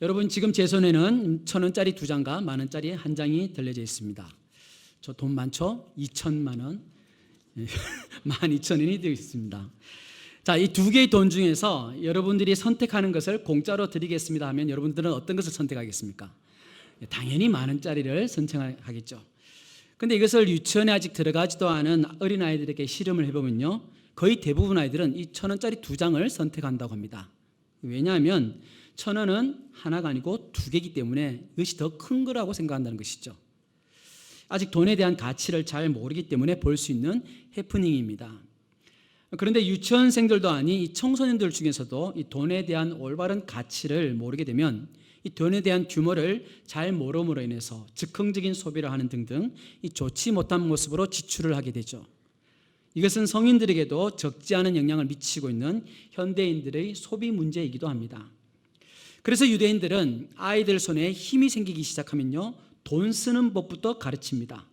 여러분, 지금 제 손에는 1,000원짜리 2장과 10,000원짜리 1장이 들려져 있습니다. 저 돈 많죠? 2,000만 원, 12,000원이 되어 있습니다. 자, 이 두 개의 돈 중에서 여러분들이 선택하는 것을 공짜로 드리겠습니다 하면 여러분들은 어떤 것을 선택하겠습니까? 당연히 10,000원짜리를 선택하겠죠. 근데 이것을 유치원에 아직 들어가지도 않은 어린아이들에게 실험을 해보면요, 거의 대부분 아이들은 이 1,000원짜리 2장을 선택한다고 합니다. 왜냐하면 1,000원은 하나가 아니고 2개이기 때문에 이것이 더 큰 거라고 생각한다는 것이죠. 아직 돈에 대한 가치를 잘 모르기 때문에 볼 수 있는 해프닝입니다. 그런데 유치원생들도 아닌 이 청소년들 중에서도 이 돈에 대한 올바른 가치를 모르게 되면 이 돈에 대한 규모를 잘 모름으로 인해서 즉흥적인 소비를 하는 등등 이 좋지 못한 모습으로 지출을 하게 되죠. 이것은 성인들에게도 적지 않은 영향을 미치고 있는 현대인들의 소비 문제이기도 합니다. 그래서 유대인들은 아이들 손에 힘이 생기기 시작하면요, 돈 쓰는 법부터 가르칩니다.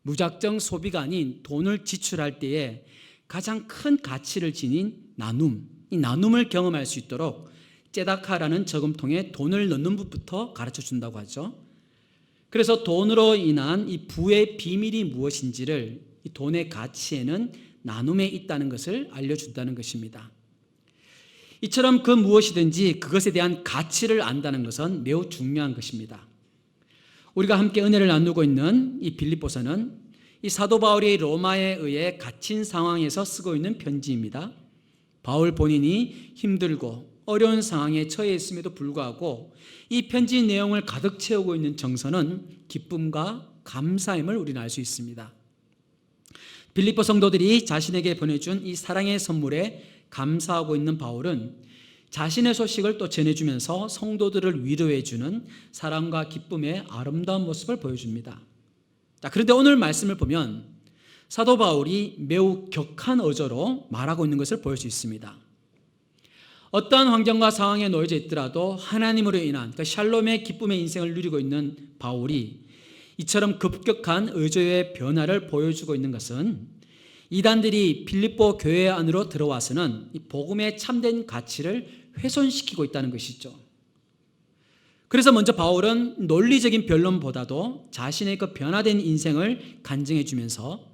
무작정 소비가 아닌 돈을 지출할 때에 가장 큰 가치를 지닌 나눔, 이 나눔을 경험할 수 있도록 째다카라는 저금통에 돈을 넣는 법부터 가르쳐 준다고 하죠. 그래서 돈으로 인한 이 부의 비밀이 무엇인지를 이 돈의 가치에는 나눔에 있다는 것을 알려준다는 것입니다. 이처럼 그 무엇이든지 그것에 대한 가치를 안다는 것은 매우 중요한 것입니다. 우리가 함께 은혜를 나누고 있는 이 빌립보서는 이 사도 바울이 로마에 의해 갇힌 상황에서 쓰고 있는 편지입니다. 바울 본인이 힘들고 어려운 상황에 처해 있음에도 불구하고 이 편지 내용을 가득 채우고 있는 정서는 기쁨과 감사임을 우리는 알 수 있습니다. 빌립보 성도들이 자신에게 보내준 이 사랑의 선물에 감사하고 있는 바울은 자신의 소식을 또 전해주면서 성도들을 위로해주는 사랑과 기쁨의 아름다운 모습을 보여줍니다. 자, 그런데 오늘 말씀을 보면 사도 바울이 매우 격한 어조로 말하고 있는 것을 볼 수 있습니다. 어떠한 환경과 상황에 놓여져 있더라도 하나님으로 인한 그 샬롬의 기쁨의 인생을 누리고 있는 바울이 이처럼 급격한 어조의 변화를 보여주고 있는 것은 이단들이 빌립보 교회 안으로 들어와서는 이 복음의 참된 가치를 훼손시키고 있다는 것이죠. 그래서 먼저 바울은 논리적인 변론보다도 자신의 그 변화된 인생을 간증해 주면서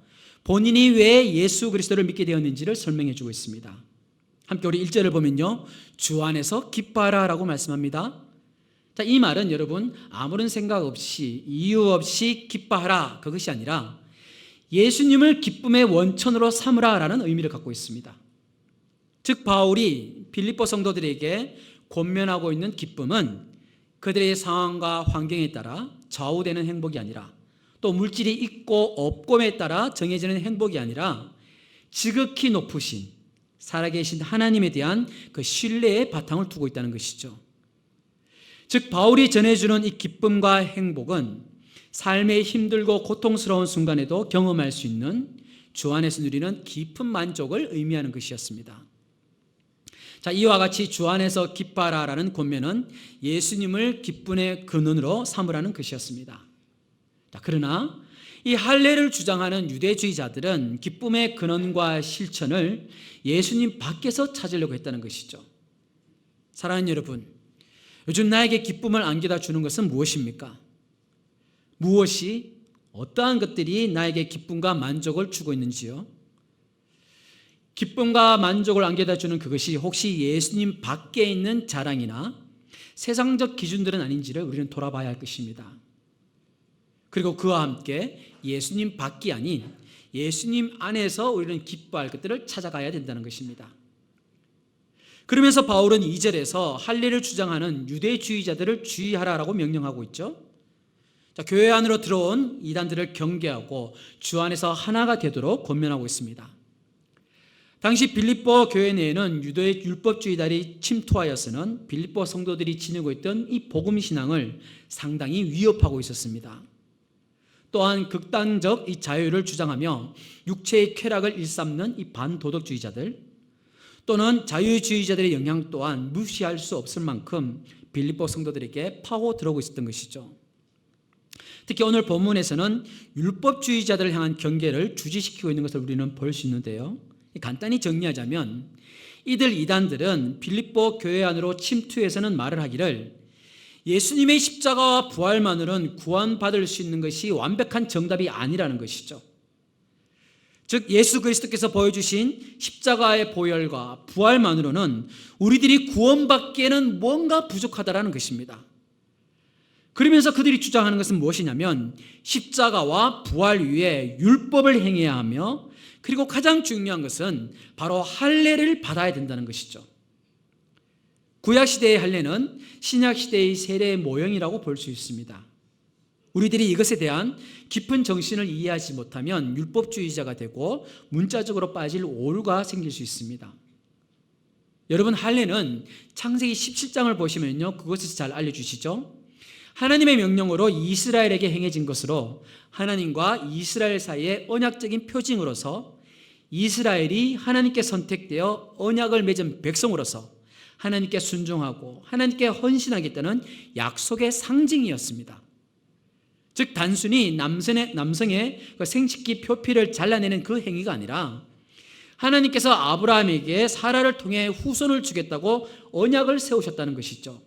본인이 왜 예수 그리스도를 믿게 되었는지를 설명해 주고 있습니다. 함께 우리 1절을 보면요, 주 안에서 기뻐하라 라고 말씀합니다. 자, 이 말은 여러분 아무런 생각 없이 이유 없이 기뻐하라 그것이 아니라 예수님을 기쁨의 원천으로 삼으라 라는 의미를 갖고 있습니다. 즉 바울이 빌립보 성도들에게 권면하고 있는 기쁨은 그들의 상황과 환경에 따라 좌우되는 행복이 아니라 또 물질이 있고 없고에 따라 정해지는 행복이 아니라 지극히 높으신 살아계신 하나님에 대한 그 신뢰의 바탕을 두고 있다는 것이죠. 즉 바울이 전해주는 이 기쁨과 행복은 삶의 힘들고 고통스러운 순간에도 경험할 수 있는 주 안에서 누리는 깊은 만족을 의미하는 것이었습니다. 자, 이와 같이 주 안에서 기뻐하라라는 권면은 예수님을 기쁨의 근원으로 삼으라는 것이었습니다. 자, 그러나 이 할례를 주장하는 유대주의자들은 기쁨의 근원과 실천을 예수님 밖에서 찾으려고 했다는 것이죠. 사랑하는 여러분, 요즘 나에게 기쁨을 안겨다 주는 것은 무엇입니까? 무엇이, 어떠한 것들이 나에게 기쁨과 만족을 주고 있는지요? 기쁨과 만족을 안겨다 주는 그것이 혹시 예수님 밖에 있는 자랑이나 세상적 기준들은 아닌지를 우리는 돌아봐야 할 것입니다. 그리고 그와 함께 예수님 밖이 아닌 예수님 안에서 우리는 기뻐할 것들을 찾아가야 된다는 것입니다. 그러면서 바울은 2절에서 할례를 주장하는 유대주의자들을 주의하라라고 명령하고 있죠. 자, 교회 안으로 들어온 이단들을 경계하고 주 안에서 하나가 되도록 권면하고 있습니다. 당시 빌립보 교회 내에는 유대 율법주의자들이 침투하여서는 빌립보 성도들이 지니고 있던 이 복음 신앙을 상당히 위협하고 있었습니다. 또한 극단적 이 자유를 주장하며 육체의 쾌락을 일삼는 이 반도덕주의자들, 또는 자유주의자들의 영향 또한 무시할 수 없을 만큼 빌립보 성도들에게 파고 들어오고 있었던 것이죠. 특히 오늘 본문에서는 율법주의자들을 향한 경계를 주지시키고 있는 것을 우리는 볼 수 있는데요. 간단히 정리하자면 이들 이단들은 빌립보 교회 안으로 침투해서는 말을 하기를 예수님의 십자가와 부활만으로는 구원받을 수 있는 것이 완벽한 정답이 아니라는 것이죠. 즉 예수 그리스도께서 보여주신 십자가의 보혈과 부활만으로는 우리들이 구원받기에는 뭔가 부족하다라는 것입니다. 그러면서 그들이 주장하는 것은 무엇이냐면 십자가와 부활 위에 율법을 행해야 하며, 그리고 가장 중요한 것은 바로 할례를 받아야 된다는 것이죠. 구약시대의 할례는 신약시대의 세례의 모형이라고 볼 수 있습니다. 우리들이 이것에 대한 깊은 정신을 이해하지 못하면 율법주의자가 되고 문자적으로 빠질 오류가 생길 수 있습니다. 여러분, 할례는 창세기 17장을 보시면요, 그것에서 잘 알려주시죠. 하나님의 명령으로 이스라엘에게 행해진 것으로 하나님과 이스라엘 사이의 언약적인 표징으로서 이스라엘이 하나님께 선택되어 언약을 맺은 백성으로서 하나님께 순종하고 하나님께 헌신하겠다는 약속의 상징이었습니다. 즉 단순히 남성의 생식기 표피를 잘라내는 그 행위가 아니라 하나님께서 아브라함에게 사라를 통해 후손을 주겠다고 언약을 세우셨다는 것이죠.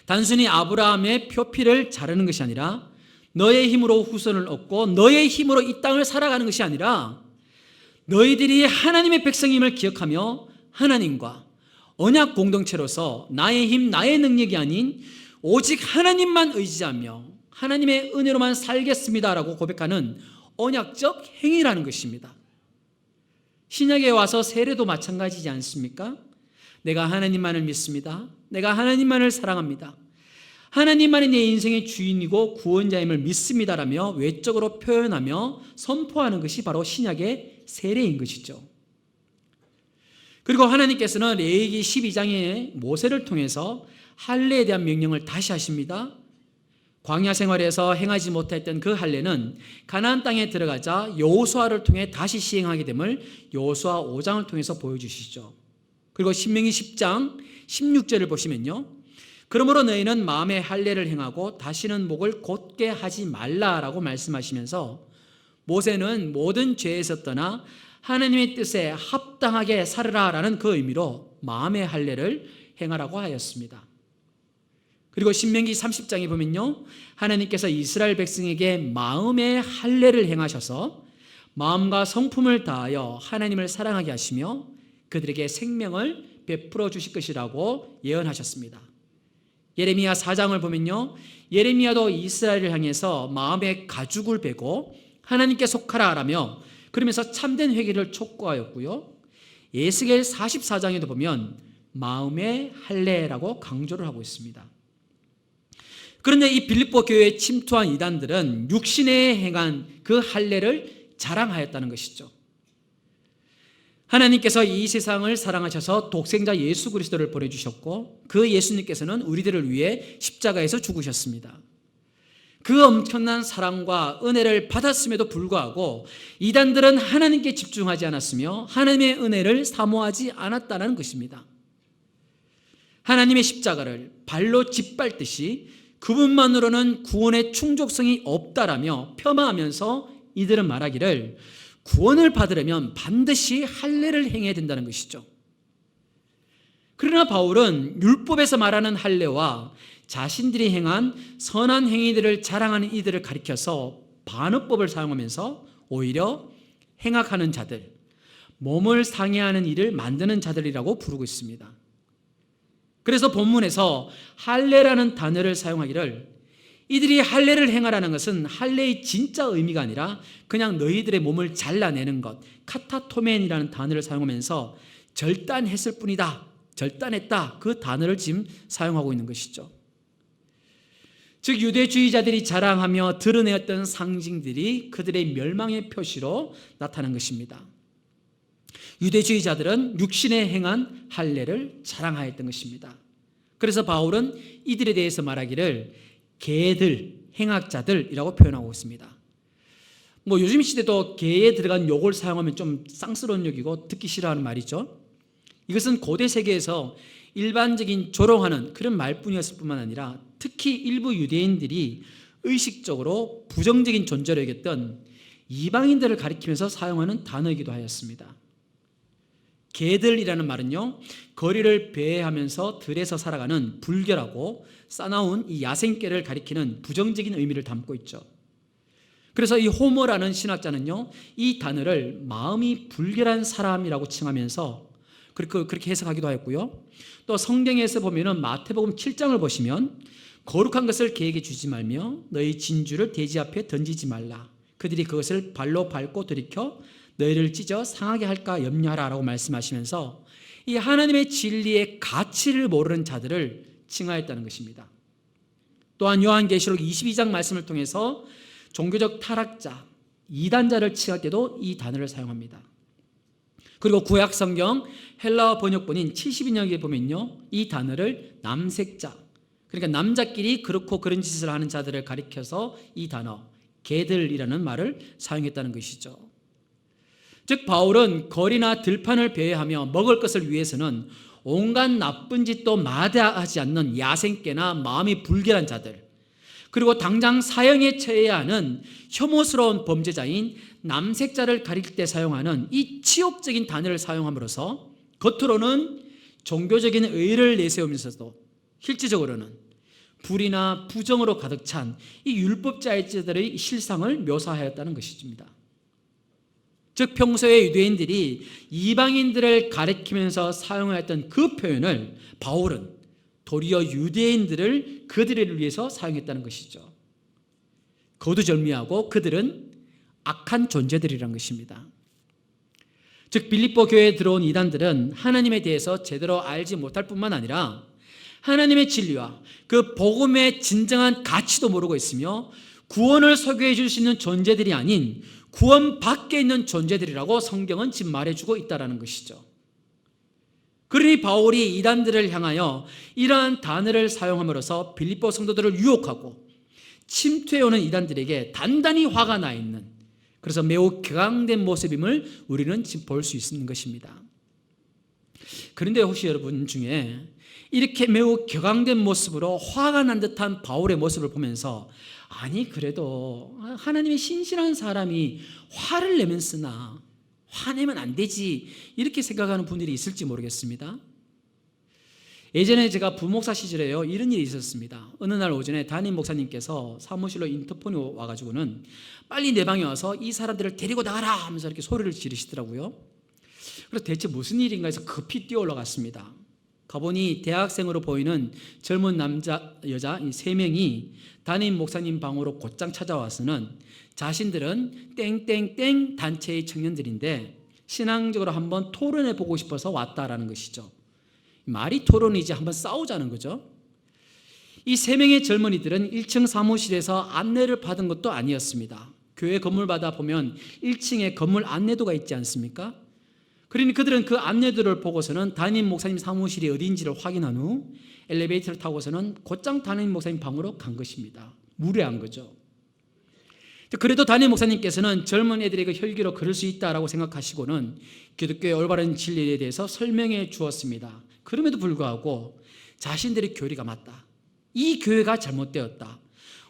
단순히 아브라함의 표피를 자르는 것이 아니라 너의 힘으로 후손을 얻고 너의 힘으로 이 땅을 살아가는 것이 아니라 너희들이 하나님의 백성임을 기억하며 하나님과 언약 공동체로서 나의 힘, 나의 능력이 아닌 오직 하나님만 의지하며 하나님의 은혜로만 살겠습니다라고 고백하는 언약적 행위라는 것입니다. 신약에 와서 세례도 마찬가지지 않습니까? 내가 하나님만을 믿습니다. 내가 하나님만을 사랑합니다. 하나님만이 내 인생의 주인이고 구원자임을 믿습니다라며 외적으로 표현하며 선포하는 것이 바로 신약의 세례인 것이죠. 그리고 하나님께서는 레위기 12장의 모세를 통해서 할례에 대한 명령을 다시 하십니다. 광야 생활에서 행하지 못했던 그 할례는 가나안 땅에 들어가자 여호수아를 통해 다시 시행하게 됨을 여호수아 5장을 통해서 보여주시죠. 그리고 신명기 10장 16절을 보시면요, 그러므로 너희는 마음의 할례를 행하고 다시는 목을 곧게 하지 말라라고 말씀하시면서 모세는 모든 죄에서 떠나 하나님의 뜻에 합당하게 살으라라는 그 의미로 마음의 할례를 행하라고 하였습니다. 그리고 신명기 30장에 보면요, 하나님께서 이스라엘 백성에게 마음의 할례를 행하셔서 마음과 성품을 다하여 하나님을 사랑하게 하시며 그들에게 생명을 베풀어 주실 것이라고 예언하셨습니다. 예레미야 4장을 보면요, 예레미야도 이스라엘을 향해서 마음의 가죽을 베고 하나님께 속하라 라며 그러면서 참된 회개를 촉구하였고요, 에스겔 44장에도 보면 마음의 할례라고 강조를 하고 있습니다. 그런데 이 빌립보 교회에 침투한 이단들은 육신에 행한 그 할례를 자랑하였다는 것이죠. 하나님께서 이 세상을 사랑하셔서 독생자 예수 그리스도를 보내주셨고 그 예수님께서는 우리들을 위해 십자가에서 죽으셨습니다. 그 엄청난 사랑과 은혜를 받았음에도 불구하고 이단들은 하나님께 집중하지 않았으며 하나님의 은혜를 사모하지 않았다는 것입니다. 하나님의 십자가를 발로 짓밟듯이 그분만으로는 구원의 충족성이 없다라며 폄하하면서 이들은 말하기를 구원을 받으려면 반드시 할례를 행해야 된다는 것이죠. 그러나 바울은 율법에서 말하는 할례와 자신들이 행한 선한 행위들을 자랑하는 이들을 가리켜서 반어법을 사용하면서 오히려 행악하는 자들, 몸을 상해하는 일을 만드는 자들이라고 부르고 있습니다. 그래서 본문에서 할례라는 단어를 사용하기를 이들이 할례를 행하라는 것은 할례의 진짜 의미가 아니라 그냥 너희들의 몸을 잘라내는 것, 카타토멘이라는 단어를 사용하면서 절단했을 뿐이다, 절단했다, 그 단어를 지금 사용하고 있는 것이죠. 즉 유대주의자들이 자랑하며 드러내었던 상징들이 그들의 멸망의 표시로 나타난 것입니다. 유대주의자들은 육신에 행한 할례를 자랑하였던 것입니다. 그래서 바울은 이들에 대해서 말하기를 개들, 행악자들이라고 표현하고 있습니다. 요즘 시대도 개에 들어간 욕을 사용하면 좀 쌍스러운 욕이고 듣기 싫어하는 말이죠. 이것은 고대 세계에서 일반적인 조롱하는 그런 말뿐이었을 뿐만 아니라 특히 일부 유대인들이 의식적으로 부정적인 존재로 여겼던 이방인들을 가리키면서 사용하는 단어이기도 하였습니다. 개들이라는 말은요, 거리를 배회하면서 들에서 살아가는 불결하고 싸나운 이 야생개를 가리키는 부정적인 의미를 담고 있죠. 그래서 이 호모라는 신학자는요, 이 단어를 마음이 불결한 사람이라고 칭하면서 그렇게 해석하기도 하였고요. 또 성경에서 보면은 마태복음 7장을 보시면 거룩한 것을 개에게 주지 말며 너희 진주를 돼지 앞에 던지지 말라. 그들이 그것을 발로 밟고 들이켜 너희를 찢어 상하게 할까 염려하라라고 말씀하시면서 이 하나님의 진리의 가치를 모르는 자들을 칭하였다는 것입니다. 또한 요한계시록 22장 말씀을 통해서 종교적 타락자, 이단자를 칭할 때도 이 단어를 사용합니다. 그리고 구약 성경 헬라어 번역본인 72년기에 보면요, 이 단어를 남색자, 그러니까 남자끼리 그렇고 그런 짓을 하는 자들을 가리켜서 이 단어 개들이라는 말을 사용했다는 것이죠. 즉 바울은 거리나 들판을 배회하며 먹을 것을 위해서는 온갖 나쁜 짓도 마다하지 않는 야생개나 마음이 불결한 자들, 그리고 당장 사형에 처해야 하는 혐오스러운 범죄자인 남색자를 가릴 때 사용하는 이 치욕적인 단어를 사용함으로써 겉으로는 종교적인 의의를 내세우면서도 실질적으로는 불이나 부정으로 가득 찬 이 율법자들의 실상을 묘사하였다는 것입니다. 즉 평소에 유대인들이 이방인들을 가리키면서 사용하였던 그 표현을 바울은 도리어 유대인들을 그들을 위해서 사용했다는 것이죠. 거두절미하고 그들은 악한 존재들이란 것입니다. 즉 빌립보 교회에 들어온 이단들은 하나님에 대해서 제대로 알지 못할 뿐만 아니라 하나님의 진리와 그 복음의 진정한 가치도 모르고 있으며 구원을 소개해 줄 수 있는 존재들이 아닌 구원 밖에 있는 존재들이라고 성경은 지금 말해주고 있다는 것이죠. 그러니 바울이 이단들을 향하여 이러한 단어를 사용함으로써 빌립보 성도들을 유혹하고 침투해오는 이단들에게 단단히 화가 나 있는, 그래서 매우 격앙된 모습임을 우리는 지금 볼 수 있는 것입니다. 그런데 혹시 여러분 중에 이렇게 매우 격앙된 모습으로 화가 난 듯한 바울의 모습을 보면서 아니 그래도 하나님의 신실한 사람이 화를 내면 쓰나, 화내면 안 되지, 이렇게 생각하는 분들이 있을지 모르겠습니다. 예전에 제가 부목사 시절에요, 이런 일이 있었습니다. 어느 날 오전에 담임 목사님께서 사무실로 인터폰이 와가지고는 빨리 내 방에 와서 이 사람들을 데리고 나가라 하면서 이렇게 소리를 지르시더라고요. 그래서 대체 무슨 일인가 해서 급히 뛰어 올라갔습니다. 가보니 대학생으로 보이는 젊은 남자, 여자 3명이 담임 목사님 방으로 곧장 찾아와서는 자신들은 땡땡땡 단체의 청년들인데 신앙적으로 한번 토론해 보고 싶어서 왔다라는 것이죠. 말이 토론이지 한번 싸우자는 거죠. 이 3명의 젊은이들은 1층 사무실에서 안내를 받은 것도 아니었습니다. 교회 건물마다 보면 1층에 건물 안내도가 있지 않습니까? 그러니 그들은 그 안내도를 보고서는 담임 목사님 사무실이 어디인지를 확인한 후 엘리베이터를 타고서는 곧장 담임 목사님 방으로 간 것입니다. 무례한 거죠. 그래도 담임 목사님께서는 젊은 애들에게 혈기로 그럴 수 있다라고 생각하시고는 기독교의 올바른 진리에 대해서 설명해 주었습니다. 그럼에도 불구하고 자신들의 교리가 맞다, 이 교회가 잘못되었다,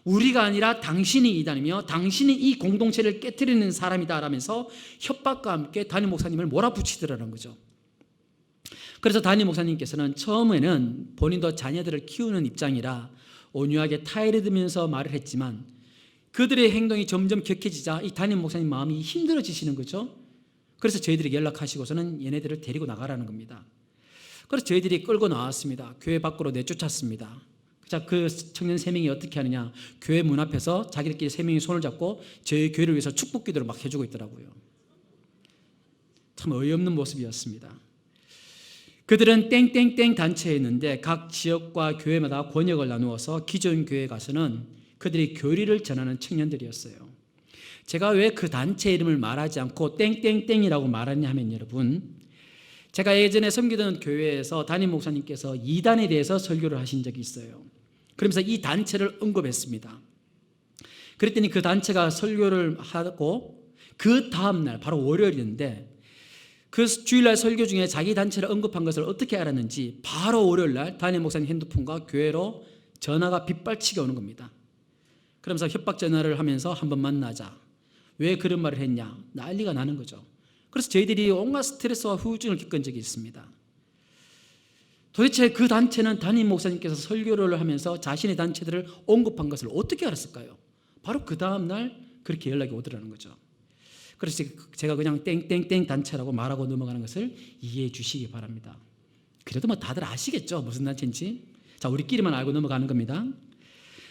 우리가 아니라 당신이 이단이며 당신이 이 공동체를 깨트리는 사람이다 라면서 협박과 함께 담임 목사님을 몰아붙이더라는 거죠. 그래서 담임 목사님께서는 처음에는 본인도 자녀들을 키우는 입장이라 온유하게 타이를 들면서 말을 했지만 그들의 행동이 점점 격해지자 이 담임 목사님 마음이 힘들어지시는 거죠. 그래서 저희들에게 연락하시고서는 얘네들을 데리고 나가라는 겁니다. 그래서 저희들이 끌고 나왔습니다. 교회 밖으로 내쫓았습니다. 자, 그 청년 3명이 어떻게 하느냐, 교회 문 앞에서 자기들끼리 3명이 손을 잡고 저희 교회를 위해서 축복 기도를 막 해주고 있더라고요. 참 어이없는 모습이었습니다. 그들은 땡땡땡 단체였는데 각 지역과 교회마다 권역을 나누어서 기존 교회에 가서는 그들이 교리를 전하는 청년들이었어요. 제가 왜 그 단체 이름을 말하지 않고 땡땡땡이라고 말하냐 하면 여러분, 제가 예전에 섬기던 교회에서 담임 목사님께서 이단에 대해서 설교를 하신 적이 있어요. 그러면서 이 단체를 언급했습니다. 그랬더니 그 단체가 설교를 하고 그 다음날 바로 월요일인데 그 주일날 설교 중에 자기 단체를 언급한 것을 어떻게 알았는지 바로 월요일날 담임 목사님 핸드폰과 교회로 전화가 빗발치게 오는 겁니다. 그러면서 협박 전화를 하면서 한번 만나자. 왜 그런 말을 했냐? 난리가 나는 거죠. 그래서 저희들이 온갖 스트레스와 후유증을 겪은 적이 있습니다. 도대체 그 단체는 담임 목사님께서 설교를 하면서 자신의 단체들을 언급한 것을 어떻게 알았을까요? 바로 그 다음날 그렇게 연락이 오더라는 거죠. 그래서 제가 그냥 땡땡땡 단체라고 말하고 넘어가는 것을 이해해 주시기 바랍니다. 그래도 뭐 다들 아시겠죠? 무슨 단체인지. 자, 우리끼리만 알고 넘어가는 겁니다.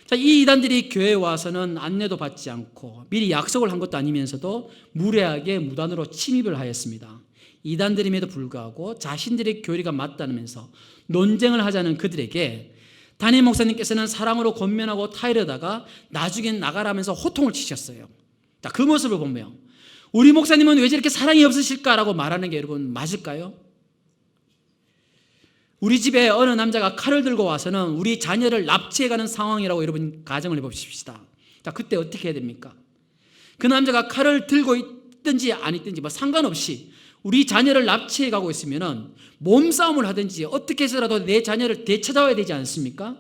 자, 이 이단들이 교회에 와서는 안내도 받지 않고 미리 약속을 한 것도 아니면서도 무례하게 무단으로 침입을 하였습니다. 이단들임에도 불구하고 자신들의 교리가 맞다면서 논쟁을 하자는 그들에게 담임 목사님께서는 사랑으로 권면하고 타이르다가 나중엔 나가라면서 호통을 치셨어요. 자, 그 모습을 보면 우리 목사님은 왜 저렇게 사랑이 없으실까라고 말하는 게 여러분 맞을까요? 우리 집에 어느 남자가 칼을 들고 와서는 우리 자녀를 납치해가는 상황이라고 여러분 가정을 해봅시다. 자, 그때 어떻게 해야 됩니까? 그 남자가 칼을 들고 있든지 안 있든지 뭐 상관없이 우리 자녀를 납치해가고 있으면은 몸싸움을 하든지 어떻게 해서라도 내 자녀를 되찾아와야 되지 않습니까?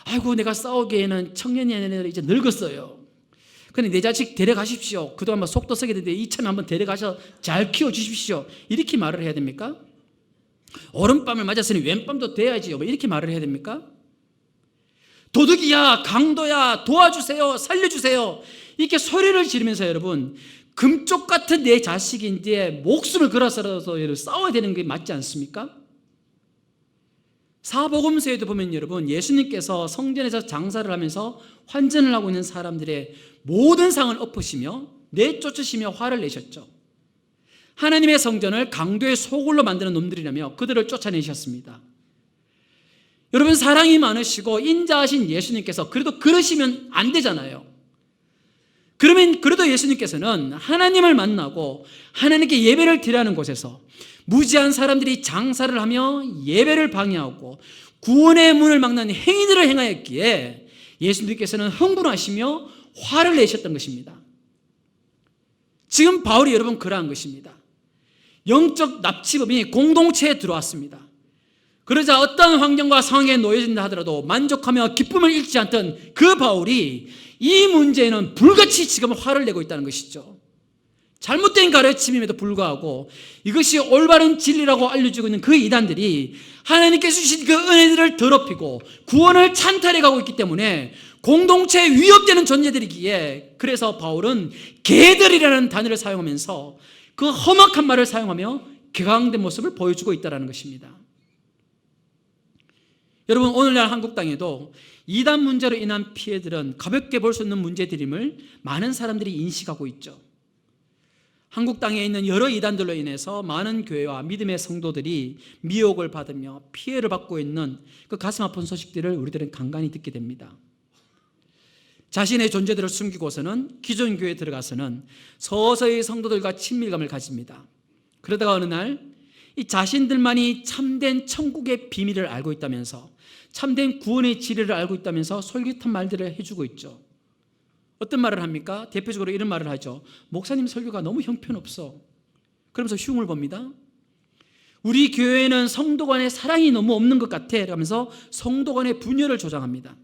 아이고, 내가 싸우기에는 청년이 아니라 이제 늙었어요. 근데 내 자식 데려가십시오. 그동안 뭐 속도 썩게 되는데 이참에 한번 데려가서 잘 키워주십시오. 이렇게 말을 해야 됩니까? 오른밤을 맞았으니 왼밤도 돼야지요. 뭐 이렇게 말을 해야 됩니까? 도둑이야, 강도야, 도와주세요, 살려주세요. 이렇게 소리를 지르면서 여러분, 금쪽 같은 내 자식인데 목숨을 걸어서라도 싸워야 되는 게 맞지 않습니까? 사복음서에도 보면 여러분, 예수님께서 성전에서 장사를 하면서 환전을 하고 있는 사람들의 모든 상을 엎으시며 내쫓으시며 화를 내셨죠. 하나님의 성전을 강도의 소굴로 만드는 놈들이라며 그들을 쫓아내셨습니다. 여러분, 사랑이 많으시고 인자하신 예수님께서 그래도 그러시면 안 되잖아요. 그러면 그래도 예수님께서는 하나님을 만나고 하나님께 예배를 드리는 곳에서 무지한 사람들이 장사를 하며 예배를 방해하고 구원의 문을 막는 행위들을 행하였기에 예수님께서는 흥분하시며 화를 내셨던 것입니다. 지금 바울이 여러분 그러한 것입니다. 영적 납치범이 공동체에 들어왔습니다. 그러자 어떤 환경과 상황에 놓여진다 하더라도 만족하며 기쁨을 잃지 않던 그 바울이 이 문제에는 불같이 지금 화를 내고 있다는 것이죠. 잘못된 가르침임에도 불구하고 이것이 올바른 진리라고 알려주고 있는 그 이단들이 하나님께서 주신 그 은혜들을 더럽히고 구원을 찬탈해가고 있기 때문에 공동체에 위협되는 존재들이기에, 그래서 바울은 개들이라는 단어를 사용하면서 그 험악한 말을 사용하며 격앙된 모습을 보여주고 있다는 것입니다. 여러분, 오늘날 한국 땅에도 이단 문제로 인한 피해들은 가볍게 볼 수 없는 문제들임을 많은 사람들이 인식하고 있죠. 한국 땅에 있는 여러 이단들로 인해서 많은 교회와 믿음의 성도들이 미혹을 받으며 피해를 받고 있는 그 가슴 아픈 소식들을 우리들은 간간히 듣게 됩니다. 자신의 존재들을 숨기고서는 기존 교회에 들어가서는 서서히 성도들과 친밀감을 가집니다. 그러다가 어느 날 이 자신들만이 참된 천국의 비밀을 알고 있다면서, 참된 구원의 진리를 알고 있다면서 솔깃한 말들을 해주고 있죠. 어떤 말을 합니까? 대표적으로 이런 말을 하죠. 목사님 설교가 너무 형편없어. 그러면서 흉을 봅니다. 우리 교회에는 성도 간의 사랑이 너무 없는 것 같아. 라면서 성도 간의 분열을 조장합니다.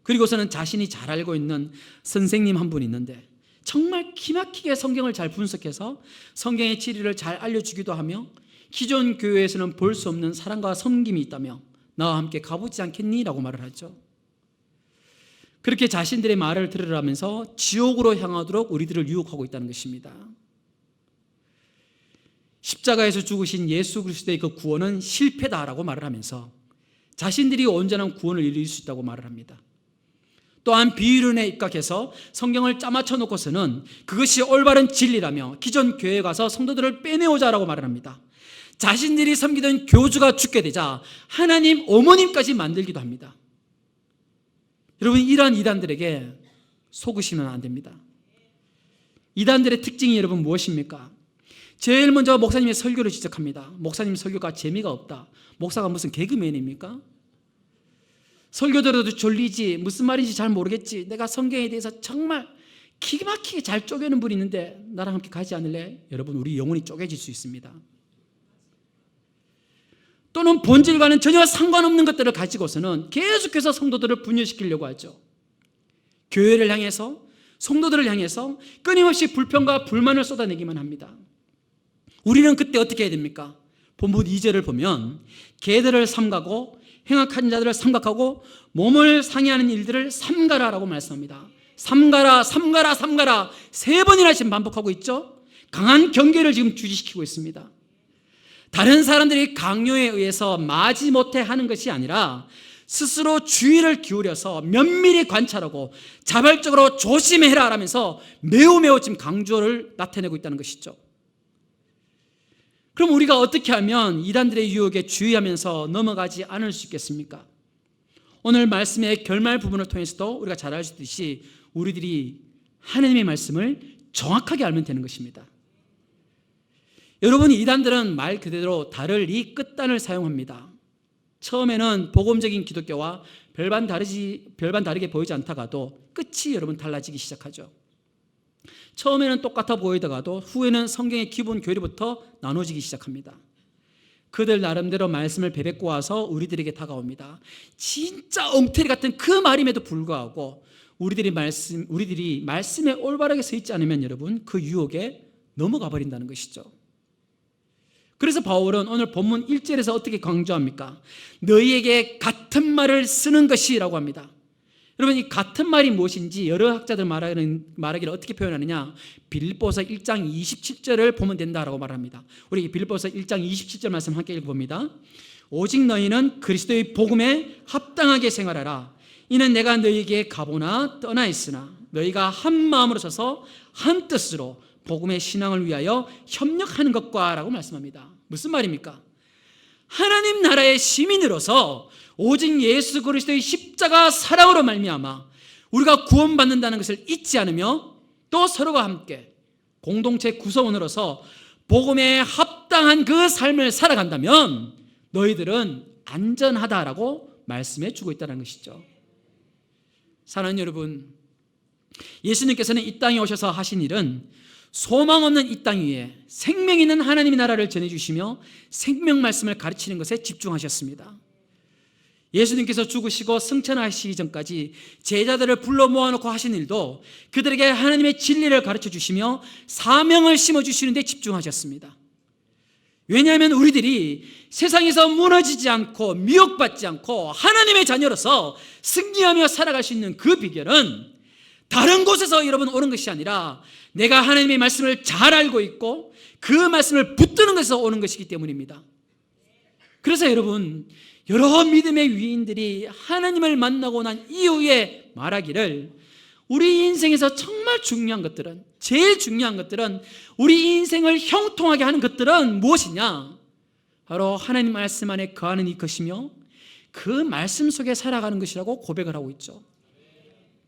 그리고서는 자신이 잘 알고 있는 선생님 한 분이 있는데 정말 기막히게 성경을 잘 분석해서 성경의 진리를 잘 알려주기도 하며 기존 교회에서는 볼 수 없는 사랑과 섬김이 있다며 나와 함께 가보지 않겠니? 라고 말을 하죠. 그렇게 자신들의 말을 들으라면서 지옥으로 향하도록 우리들을 유혹하고 있다는 것입니다. 십자가에서 죽으신 예수 그리스도의 그 구원은 실패다라고 말을 하면서 자신들이 온전한 구원을 이룰 수 있다고 말을 합니다. 또한 비유론에 입각해서 성경을 짜맞춰 놓고서는 그것이 올바른 진리라며 기존 교회에 가서 성도들을 빼내오자라고 말을 합니다. 자신들이 섬기던 교주가 죽게 되자 하나님 어머님까지 만들기도 합니다. 여러분, 이러한 이단들에게 속으시면 안 됩니다. 이단들의 특징이 여러분 무엇입니까? 제일 먼저 목사님의 설교를 지적합니다. 목사님 설교가 재미가 없다. 목사가 무슨 개그맨입니까? 설교 들어도 졸리지, 무슨 말인지 잘 모르겠지, 내가 성경에 대해서 정말 기가 막히게 잘 쪼개는 분이 있는데 나랑 함께 가지 않을래? 여러분, 우리 영혼이 쪼개질 수 있습니다. 또는 본질과는 전혀 상관없는 것들을 가지고서는 계속해서 성도들을 분열시키려고 하죠. 교회를 향해서, 성도들을 향해서 끊임없이 불평과 불만을 쏟아내기만 합니다. 우리는 그때 어떻게 해야 됩니까? 본문 2절을 보면 개들을 삼가고 행악한 자들을 삼각하고 몸을 상해하는 일들을 삼가라라고 말씀합니다. 삼가라, 삼가라, 삼가라 3번이나 지금 반복하고 있죠. 강한 경계를 지금 주지시키고 있습니다. 다른 사람들이 강요에 의해서 마지못해 하는 것이 아니라 스스로 주의를 기울여서 면밀히 관찰하고 자발적으로 조심해라 라면서 매우 지금 강조를 나타내고 있다는 것이죠. 그럼 우리가 어떻게 하면 이단들의 유혹에 주의하면서 넘어가지 않을 수 있겠습니까? 오늘 말씀의 결말 부분을 통해서도 우리가 잘 알 수 있듯이 우리들이 하나님의 말씀을 정확하게 알면 되는 것입니다. 여러분, 이단들은 말 그대로 달을 이 끝단을 사용합니다. 처음에는 복음적인 기독교와 별반 다르게 보이지 않다가도 끝이 여러분 달라지기 시작하죠. 처음에는 똑같아 보이다가도 후에는 성경의 기본 교리부터 나눠지기 시작합니다. 그들 나름대로 말씀을 베베고 와서 우리들에게 다가옵니다. 진짜 엉터리 같은 그 말임에도 불구하고 우리들이 말씀에 올바르게 서 있지 않으면 여러분 그 유혹에 넘어가 버린다는 것이죠. 그래서 바울은 오늘 본문 1절에서 어떻게 강조합니까? 너희에게 같은 말을 쓰는 것이라고 합니다. 여러분, 이 같은 말이 무엇인지 여러 학자들 말하기를 어떻게 표현하느냐? 빌립보서 1장 27절을 보면 된다라고 말합니다. 우리 빌립보서 1장 27절 말씀 함께 읽어봅니다. 오직 너희는 그리스도의 복음에 합당하게 생활하라. 이는 내가 너희에게 가보나 떠나 있으나 너희가 한 마음으로 서서 한 뜻으로 복음의 신앙을 위하여 협력하는 것과 라고 말씀합니다. 무슨 말입니까? 하나님 나라의 시민으로서 오직 예수 그리스도의 십자가 사랑으로 말미암아 우리가 구원받는다는 것을 잊지 않으며 또 서로가 함께 공동체 구성원으로서 복음에 합당한 그 삶을 살아간다면 너희들은 안전하다라고 말씀해 주고 있다는 것이죠. 사랑하는 여러분, 예수님께서는 이 땅에 오셔서 하신 일은 소망 없는 이 땅 위에 생명 있는 하나님의 나라를 전해주시며 생명 말씀을 가르치는 것에 집중하셨습니다. 예수님께서 죽으시고 승천하시기 전까지 제자들을 불러 모아놓고 하신 일도 그들에게 하나님의 진리를 가르쳐 주시며 사명을 심어주시는 데 집중하셨습니다. 왜냐하면 우리들이 세상에서 무너지지 않고 미혹받지 않고 하나님의 자녀로서 승리하며 살아갈 수 있는 그 비결은 다른 곳에서 여러분 오는 것이 아니라 내가 하나님의 말씀을 잘 알고 있고 그 말씀을 붙드는 것에서 오는 것이기 때문입니다. 그래서 여러분, 여러 믿음의 위인들이 하나님을 만나고 난 이후에 말하기를 우리 인생에서 정말 중요한 것들은, 제일 중요한 것들은, 우리 인생을 형통하게 하는 것들은 무엇이냐? 바로 하나님 말씀 안에 거하는 이 것이며 그 말씀 속에 살아가는 것이라고 고백을 하고 있죠.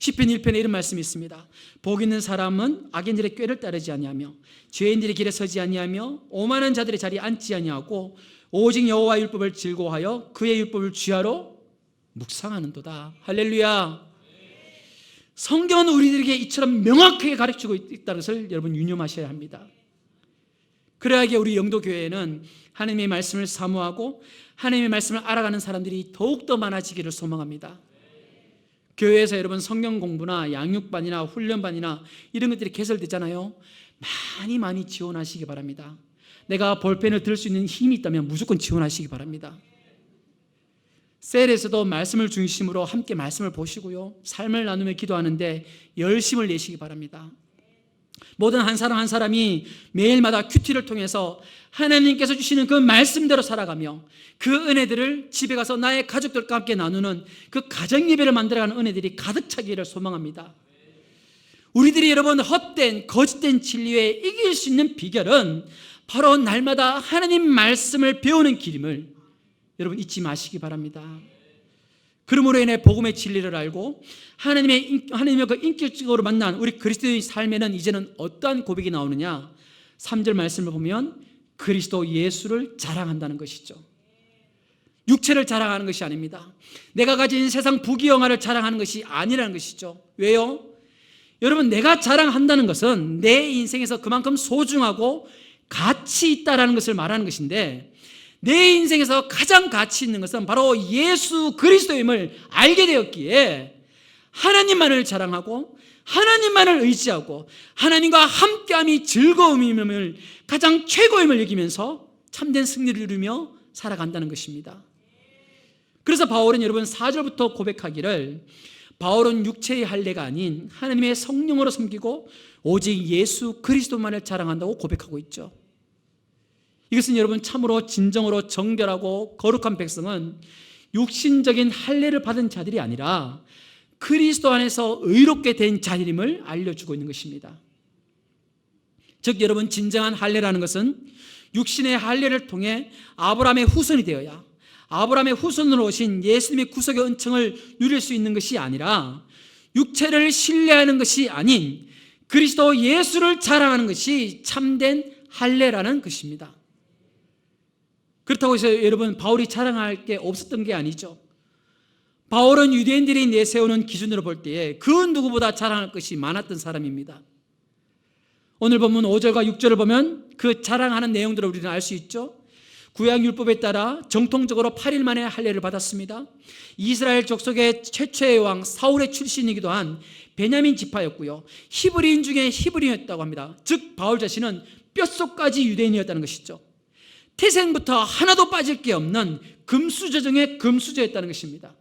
시편 1편에 이런 말씀이 있습니다. 복 있는 사람은 악인들의 꾀를 따르지 아니하며 죄인들의 길에 서지 아니하며 오만한 자들의 자리에 앉지 아니하고 오직 여호와의 율법을 즐거워하여 그의 율법을 주야로 묵상하는도다. 할렐루야. 성경은 우리들에게 이처럼 명확하게 가르치고 있다는 것을 여러분 유념하셔야 합니다. 그래야기에 우리 영도교회에는 하나님의 말씀을 사모하고 하나님의 말씀을 알아가는 사람들이 더욱더 많아지기를 소망합니다. 교회에서 여러분 성경 공부나 양육반이나 훈련반이나 이런 것들이 개설되잖아요. 많이 지원하시기 바랍니다. 내가 볼펜을 들 수 있는 힘이 있다면 무조건 지원하시기 바랍니다. 셀에서도 말씀을 중심으로 함께 말씀을 보시고요, 삶을 나누며 기도하는데 열심을 내시기 바랍니다. 모든 한 사람 한 사람이 매일마다 큐티를 통해서 하나님께서 주시는 그 말씀대로 살아가며 그 은혜들을 집에 가서 나의 가족들과 함께 나누는 그 가정 예배를 만들어가는 은혜들이 가득 차기를 소망합니다. 우리들이 여러분 헛된 거짓된 진리에 이길 수 있는 비결은 바로 날마다 하나님 말씀을 배우는 길임을 여러분 잊지 마시기 바랍니다. 그러므로 인해 복음의 진리를 알고 하나님의 그 인격적으로 만난 우리 그리스도의 삶에는 이제는 어떠한 고백이 나오느냐? 3절 말씀을 보면 그리스도 예수를 자랑한다는 것이죠. 육체를 자랑하는 것이 아닙니다. 내가 가진 세상 부귀영화를 자랑하는 것이 아니라는 것이죠. 왜요? 여러분, 내가 자랑한다는 것은 내 인생에서 그만큼 소중하고 가치 있다라는 것을 말하는 것인데, 내 인생에서 가장 가치 있는 것은 바로 예수 그리스도임을 알게 되었기에 하나님만을 자랑하고 하나님만을 의지하고 하나님과 함께함이 즐거움임을 가장 최고임을 여기면서 참된 승리를 이루며 살아간다는 것입니다. 그래서 바울은 여러분 4절부터 고백하기를 바울은 육체의 할례가 아닌 하나님의 성령으로 섬기고 오직 예수 그리스도만을 자랑한다고 고백하고 있죠. 이것은 여러분 참으로 진정으로 정결하고 거룩한 백성은 육신적인 할례를 받은 자들이 아니라 그리스도 안에서 의롭게 된 자들임을 알려주고 있는 것입니다. 즉 여러분, 진정한 할례라는 것은 육신의 할례를 통해 아브라함의 후손이 되어야 아브라함의 후손으로 오신 예수님의 구속의 은총을 누릴 수 있는 것이 아니라 육체를 신뢰하는 것이 아닌 그리스도 예수를 자랑하는 것이 참된 할례라는 것입니다. 그렇다고 해서 여러분 바울이 자랑할 게 없었던 게 아니죠. 바울은 유대인들이 내세우는 기준으로 볼 때에 그 누구보다 자랑할 것이 많았던 사람입니다. 오늘 본문 5절과 6절을 보면 그 자랑하는 내용들을 우리는 알 수 있죠. 구약율법에 따라 정통적으로 8일 만에 할례를 받았습니다. 이스라엘 족속의 최초의 왕 사울의 출신이기도 한 베냐민 지파였고요, 히브리인 중에 히브리인이었다고 합니다. 즉 바울 자신은 뼛속까지 유대인이었다는 것이죠. 태생부터 하나도 빠질 게 없는 금수저 중에 금수저였다는 것입니다.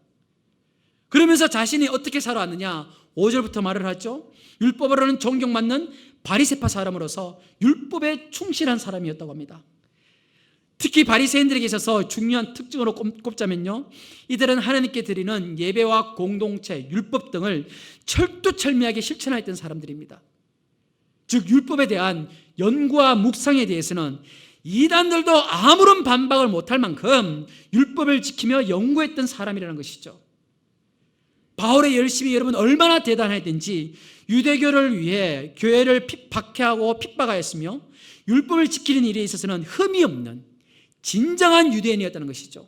그러면서 자신이 어떻게 살아왔느냐, 5절부터 말을 하죠. 율법으로는 존경받는 바리새파 사람으로서 율법에 충실한 사람이었다고 합니다. 특히 바리새인들에게 있어서 중요한 특징으로 꼽자면요, 이들은 하나님께 드리는 예배와 공동체, 율법 등을 철두철미하게 실천하였던 사람들입니다. 즉 율법에 대한 연구와 묵상에 대해서는 이단들도 아무런 반박을 못할 만큼 율법을 지키며 연구했던 사람이라는 것이죠. 바울의 열심이 여러분 얼마나 대단했든지 유대교를 위해 교회를 박해하고 핍박하였으며 율법을 지키는 일에 있어서는 흠이 없는 진정한 유대인이었다는 것이죠.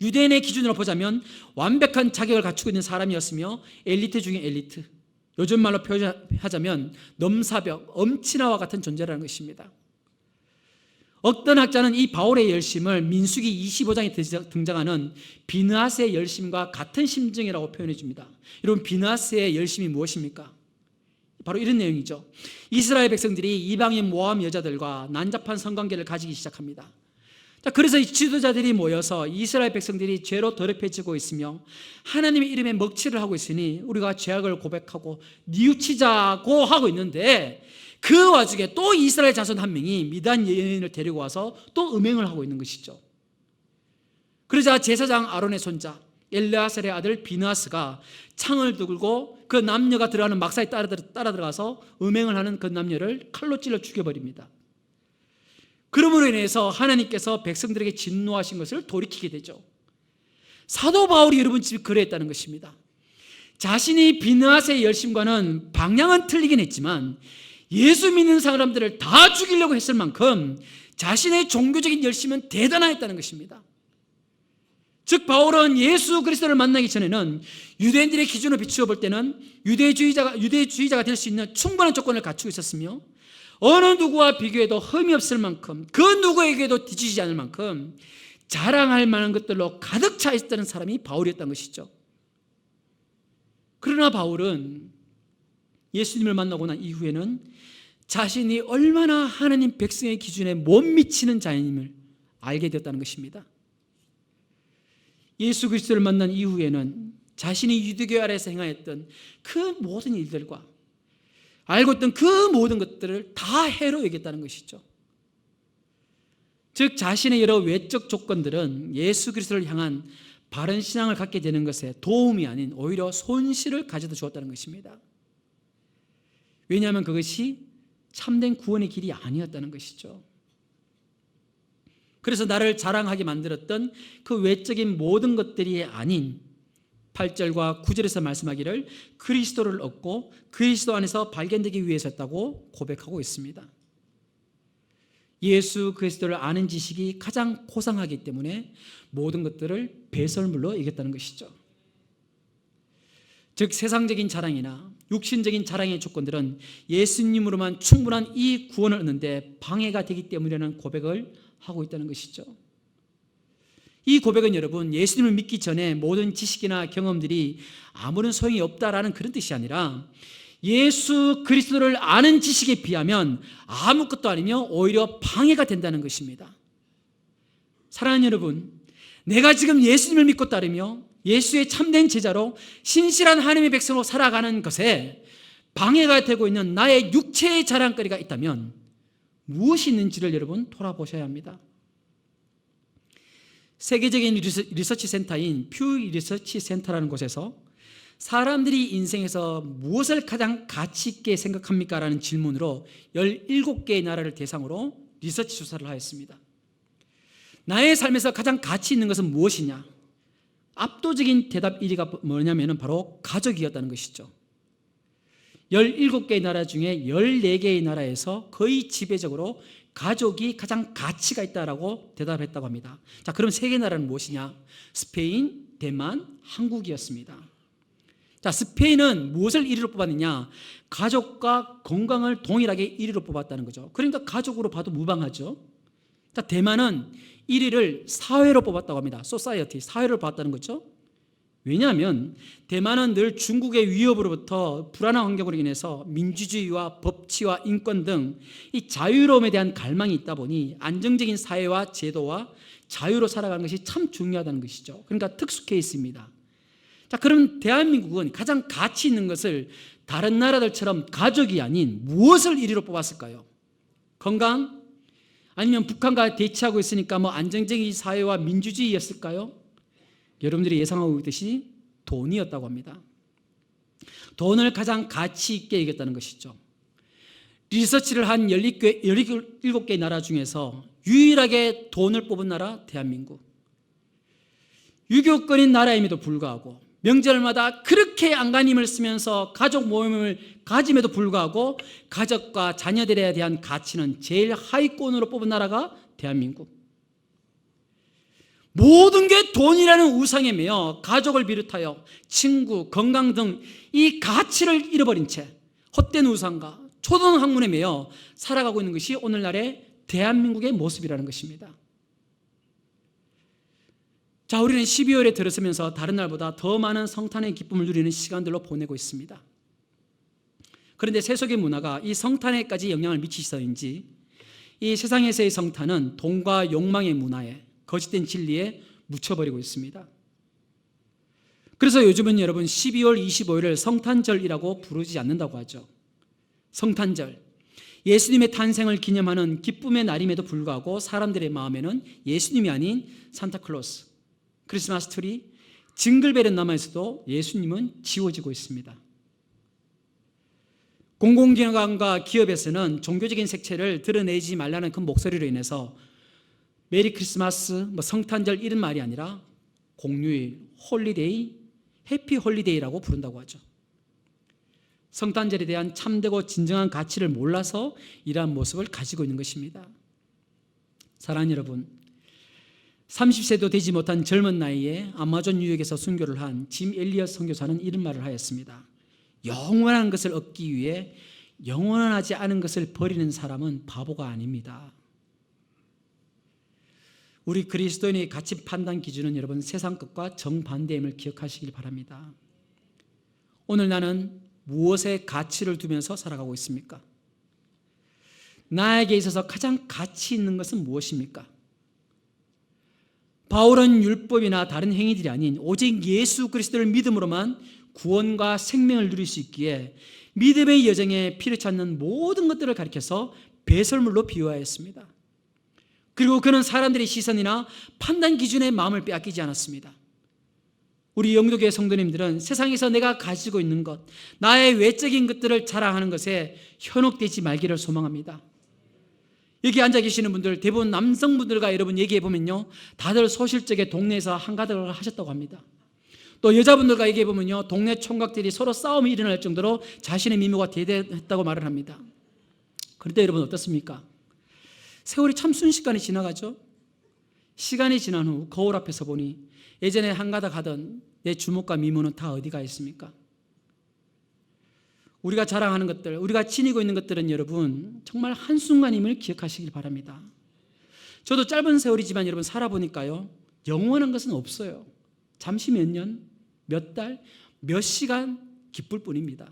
유대인의 기준으로 보자면 완벽한 자격을 갖추고 있는 사람이었으며 엘리트 중에 엘리트, 요즘 말로 표현하자면 넘사벽, 엄친아와 같은 존재라는 것입니다. 어떤 학자는 이 바울의 열심을 민수기 25장에 등장하는 비느하스의 열심과 같은 심정이라고 표현해 줍니다. 여러분, 비느하스의 열심이 무엇입니까? 바로 이런 내용이죠. 이스라엘 백성들이 이방인 모함 여자들과 난잡한 성관계를 가지기 시작합니다. 자, 그래서 이 지도자들이 모여서 이스라엘 백성들이 죄로 더럽혀지고 있으며 하나님의 이름에 먹칠을 하고 있으니 우리가 죄악을 고백하고 뉘우치자고 하고 있는데, 그 와중에 또 이스라엘 자손 한 명이 미단 여인을 데리고 와서 또 음행을 하고 있는 것이죠. 그러자 제사장 아론의 손자 엘르아살의 아들 비느하스가 창을 들고 그 남녀가 들어가는 막사에 따라 들어가서 음행을 하는 그 남녀를 칼로 찔러 죽여버립니다. 그러므로 인해서 하나님께서 백성들에게 진노하신 것을 돌이키게 되죠. 사도 바울이 여러분 집에 그랬다는 것입니다. 자신이 비느하스의 열심과는 방향은 틀리긴 했지만 예수 믿는 사람들을 다 죽이려고 했을 만큼 자신의 종교적인 열심은 대단했다는 것입니다. 즉 바울은 예수 그리스도를 만나기 전에는 유대인들의 기준으로 비추어 볼 때는 유대주의자가 될 수 있는 충분한 조건을 갖추고 있었으며 어느 누구와 비교해도 흠이 없을 만큼, 그 누구에게도 뒤지지 않을 만큼 자랑할 만한 것들로 가득 차 있었다는 사람이 바울이었던 것이죠. 그러나 바울은 예수님을 만나고 난 이후에는 자신이 얼마나 하나님 백성의 기준에 못 미치는 자임을 알게 되었다는 것입니다. 예수 그리스도를 만난 이후에는 자신이 유대교 아래에서 행하였던 그 모든 일들과 알고 있던 그 모든 것들을 다 해로 여겼다는 것이죠. 즉 자신의 여러 외적 조건들은 예수 그리스도를 향한 바른 신앙을 갖게 되는 것에 도움이 아닌 오히려 손실을 가져다 주었다는 것입니다. 왜냐하면 그것이 참된 구원의 길이 아니었다는 것이죠. 그래서 나를 자랑하게 만들었던 그 외적인 모든 것들이 아닌 8절과 9절에서 말씀하기를 그리스도를 얻고 그리스도 안에서 발견되기 위해서였다고 고백하고 있습니다. 예수 그리스도를 아는 지식이 가장 고상하기 때문에 모든 것들을 배설물로 이겼다는 것이죠. 즉 세상적인 자랑이나 육신적인 자랑의 조건들은 예수님으로만 충분한 이 구원을 얻는데 방해가 되기 때문이라는 고백을 하고 있다는 것이죠. 이 고백은 여러분 예수님을 믿기 전에 모든 지식이나 경험들이 아무런 소용이 없다라는 그런 뜻이 아니라 예수 그리스도를 아는 지식에 비하면 아무것도 아니며 오히려 방해가 된다는 것입니다. 사랑하는 여러분, 내가 지금 예수님을 믿고 따르며 예수의 참된 제자로 신실한 하나님의 백성으로 살아가는 것에 방해가 되고 있는 나의 육체의 자랑거리가 있다면 무엇이 있는지를 여러분 돌아보셔야 합니다. 세계적인 리서치 센터인 퓨 리서치 센터라는 곳에서 사람들이 인생에서 무엇을 가장 가치 있게 생각합니까? 라는 질문으로 17개의 나라를 대상으로 리서치 조사를 하였습니다. 나의 삶에서 가장 가치 있는 것은 무엇이냐? 압도적인 대답 1위가 뭐냐면 바로 가족이었다는 것이죠. 17개의 나라 중에 14개의 나라에서 거의 지배적으로 가족이 가장 가치가 있다라고 대답했다고 합니다. 자, 그럼 세 개 나라는 무엇이냐? 스페인, 대만, 한국이었습니다. 자, 스페인은 무엇을 1위로 뽑았느냐? 가족과 건강을 동일하게 1위로 뽑았다는 거죠. 그러니까 가족으로 봐도 무방하죠. 자, 대만은 1위를 사회로 뽑았다고 합니다. 소사이어티, 사회를 뽑았다는 거죠. 왜냐하면 대만은 늘 중국의 위협으로부터 불안한 환경으로 인해서 민주주의와 법치와 인권 등 이 자유로움에 대한 갈망이 있다 보니 안정적인 사회와 제도와 자유로 살아가는 것이 참 중요하다는 것이죠. 그러니까 특수 케이스입니다. 자, 그럼 대한민국은 가장 가치 있는 것을 다른 나라들처럼 가족이 아닌 무엇을 1위로 뽑았을까요? 건강? 아니면 북한과 대치하고 있으니까 뭐 안정적인 사회와 민주주의였을까요? 여러분들이 예상하고 있듯이 돈이었다고 합니다. 돈을 가장 가치 있게 여겼다는 것이죠. 리서치를 한 17개 나라 중에서 유일하게 돈을 뽑은 나라 대한민국. 유교권인 나라임에도 불구하고 명절마다 그렇게 안간힘을 쓰면서 가족 모임을 가짐에도 불구하고 가족과 자녀들에 대한 가치는 제일 하위권으로 뽑은 나라가 대한민국. 모든 게 돈이라는 우상에 매여 가족을 비롯하여 친구, 건강 등 이 가치를 잃어버린 채 헛된 우상과 초등 학문에 매여 살아가고 있는 것이 오늘날의 대한민국의 모습이라는 것입니다. 자, 우리는 12월에 들어서면서 다른 날보다 더 많은 성탄의 기쁨을 누리는 시간들로 보내고 있습니다. 그런데 세속의 문화가 이 성탄에까지 영향을 미치서인지 이 세상에서의 성탄은 돈과 욕망의 문화에 거짓된 진리에 묻혀버리고 있습니다. 그래서 요즘은 여러분 12월 25일을 성탄절이라고 부르지 않는다고 하죠. 성탄절, 예수님의 탄생을 기념하는 기쁨의 날임에도 불구하고 사람들의 마음에는 예수님이 아닌 산타클로스, 크리스마스 트리, 징글벨은 남아있어도 예수님은 지워지고 있습니다. 공공기관과 기업에서는 종교적인 색채를 드러내지 말라는 그 목소리로 인해서 메리 크리스마스, 성탄절 이런 말이 아니라 공휴일, 홀리데이, 해피 홀리데이라고 부른다고 하죠. 성탄절에 대한 참되고 진정한 가치를 몰라서 이러한 모습을 가지고 있는 것입니다. 사랑하는 여러분, 30세도 되지 못한 젊은 나이에 아마존 유역에서 순교를 한 짐 엘리엇 선교사는 이런 말을 하였습니다. 영원한 것을 얻기 위해 영원하지 않은 것을 버리는 사람은 바보가 아닙니다. 우리 그리스도인의 가치 판단 기준은 여러분 세상 것과 정반대임을 기억하시길 바랍니다. 오늘 나는 무엇에 가치를 두면서 살아가고 있습니까? 나에게 있어서 가장 가치 있는 것은 무엇입니까? 바울은 율법이나 다른 행위들이 아닌 오직 예수 그리스도를 믿음으로만 구원과 생명을 누릴 수 있기에 믿음의 여정에 피를 찾는 모든 것들을 가리켜서 배설물로 비유하였습니다. 그리고 그는 사람들의 시선이나 판단 기준에 마음을 빼앗기지 않았습니다. 우리 영도교회 성도님들은 세상에서 내가 가지고 있는 것, 나의 외적인 것들을 자랑하는 것에 현혹되지 말기를 소망합니다. 여기 앉아 계시는 분들 대부분 남성분들과 여러분 얘기해 보면요, 다들 소실적에 동네에서 한가닥을 하셨다고 합니다. 또 여자분들과 얘기해 보면요, 동네 총각들이 서로 싸움이 일어날 정도로 자신의 미모가 대대했다고 말을 합니다. 그런데 여러분 어떻습니까? 세월이 참 순식간에 지나가죠. 시간이 지난 후 거울 앞에서 보니 예전에 한가닥 하던 내 주목과 미모는 다 어디가 있습니까? 우리가 자랑하는 것들, 우리가 지니고 있는 것들은 여러분 정말 한순간임을 기억하시길 바랍니다. 저도 짧은 세월이지만 여러분 살아보니까요, 영원한 것은 없어요. 잠시 몇 년, 몇 달, 몇 시간 기쁠 뿐입니다.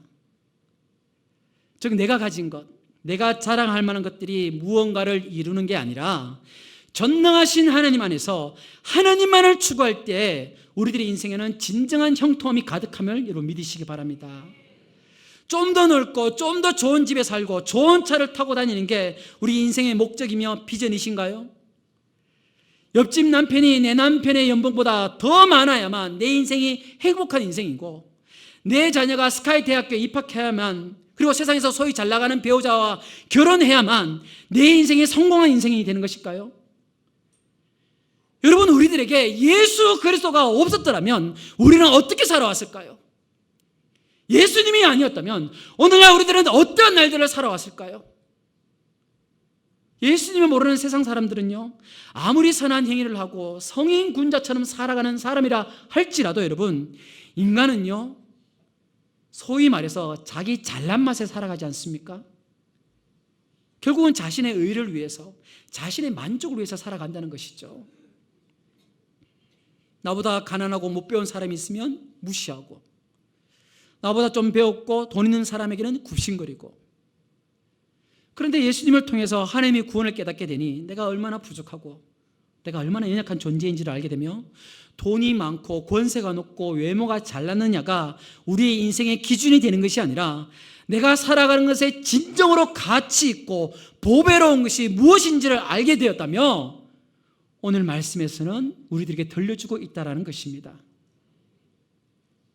즉 내가 가진 것, 내가 자랑할 만한 것들이 무언가를 이루는 게 아니라 전능하신 하나님 안에서 하나님만을 추구할 때 우리들의 인생에는 진정한 형통함이 가득함을 여러분 믿으시기 바랍니다. 좀 더 넓고 좀 더 좋은 집에 살고 좋은 차를 타고 다니는 게 우리 인생의 목적이며 비전이신가요? 옆집 남편이 내 남편의 연봉보다 더 많아야만 내 인생이 행복한 인생이고, 내 자녀가 스카이 대학교에 입학해야만, 그리고 세상에서 소위 잘 나가는 배우자와 결혼해야만 내 인생이 성공한 인생이 되는 것일까요? 여러분, 우리들에게 예수 그리스도가 없었더라면 우리는 어떻게 살아왔을까요? 예수님이 아니었다면 오늘날 우리들은 어떠한 날들을 살아왔을까요? 예수님을 모르는 세상 사람들은요, 아무리 선한 행위를 하고 성인 군자처럼 살아가는 사람이라 할지라도 여러분, 인간은요 소위 말해서 자기 잘난 맛에 살아가지 않습니까? 결국은 자신의 의를 위해서, 자신의 만족을 위해서 살아간다는 것이죠. 나보다 가난하고 못 배운 사람이 있으면 무시하고, 나보다 좀 배웠고 돈 있는 사람에게는 굽신거리고. 그런데 예수님을 통해서 하나님의 구원을 깨닫게 되니 내가 얼마나 부족하고 내가 얼마나 연약한 존재인지를 알게 되며, 돈이 많고 권세가 높고 외모가 잘났느냐가 우리의 인생의 기준이 되는 것이 아니라 내가 살아가는 것에 진정으로 가치 있고 보배로운 것이 무엇인지를 알게 되었다며 오늘 말씀에서는 우리들에게 들려주고 있다는 것입니다.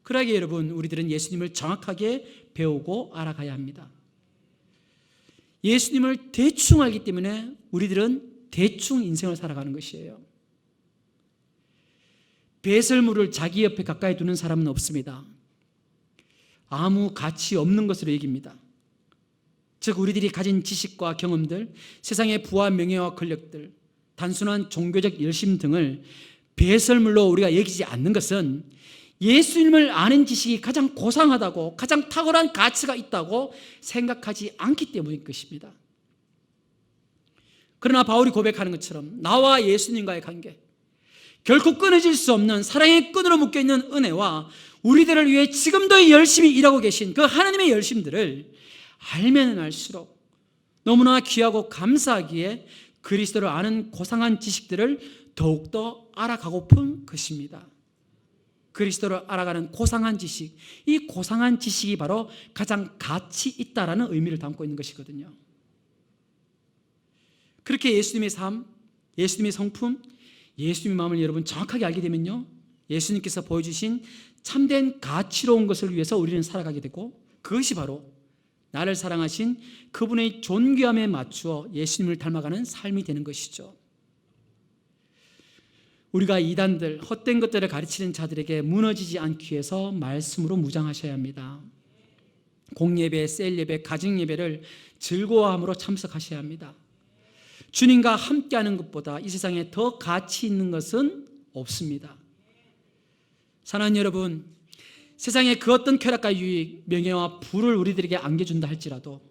그러기에 여러분, 우리들은 예수님을 정확하게 배우고 알아가야 합니다. 예수님을 대충 알기 때문에 우리들은 대충 인생을 살아가는 것이에요. 배설물을 자기 옆에 가까이 두는 사람은 없습니다. 아무 가치 없는 것으로 여깁니다. 즉 우리들이 가진 지식과 경험들, 세상의 부와 명예와 권력들, 단순한 종교적 열심 등을 배설물로 우리가 여기지 않는 것은 예수님을 아는 지식이 가장 고상하다고, 가장 탁월한 가치가 있다고 생각하지 않기 때문일 것입니다. 그러나 바울이 고백하는 것처럼 나와 예수님과의 관계, 결코 끊어질 수 없는 사랑의 끈으로 묶여있는 은혜와 우리들을 위해 지금도 열심히 일하고 계신 그 하나님의 열심들을 알면 알수록 너무나 귀하고 감사하기에 그리스도를 아는 고상한 지식들을 더욱더 알아가고픈 것입니다. 그리스도를 알아가는 고상한 지식, 이 고상한 지식이 바로 가장 가치 있다라는 의미를 담고 있는 것이거든요. 그렇게 예수님의 삶, 예수님의 성품, 예수님의 마음을 여러분 정확하게 알게 되면요, 예수님께서 보여주신 참된 가치로운 것을 위해서 우리는 살아가게 되고, 그것이 바로 나를 사랑하신 그분의 존귀함에 맞추어 예수님을 닮아가는 삶이 되는 것이죠. 우리가 이단들, 헛된 것들을 가르치는 자들에게 무너지지 않기 위해서 말씀으로 무장하셔야 합니다. 공예배, 셀예배, 가정예배를 즐거워함으로 참석하셔야 합니다. 주님과 함께하는 것보다 이 세상에 더 가치 있는 것은 없습니다. 사랑하는 여러분, 세상의 그 어떤 쾌락과 유익, 명예와 부를 우리들에게 안겨준다 할지라도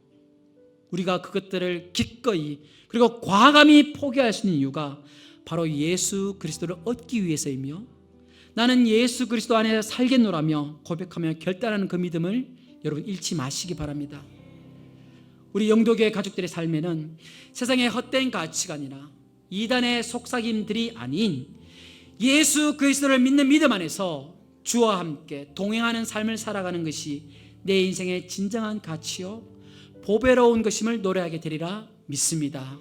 우리가 그것들을 기꺼이 그리고 과감히 포기할 수 있는 이유가 바로 예수 그리스도를 얻기 위해서이며, 나는 예수 그리스도 안에 살겠노라며 고백하며 결단하는 그 믿음을 여러분 잃지 마시기 바랍니다. 우리 영도교회 가족들의 삶에는 세상의 헛된 가치관이나 이단의 속삭임들이 아닌 예수 그리스도를 믿는 믿음 안에서 주와 함께 동행하는 삶을 살아가는 것이 내 인생의 진정한 가치요 보배로운 것임을 노래하게 되리라 믿습니다.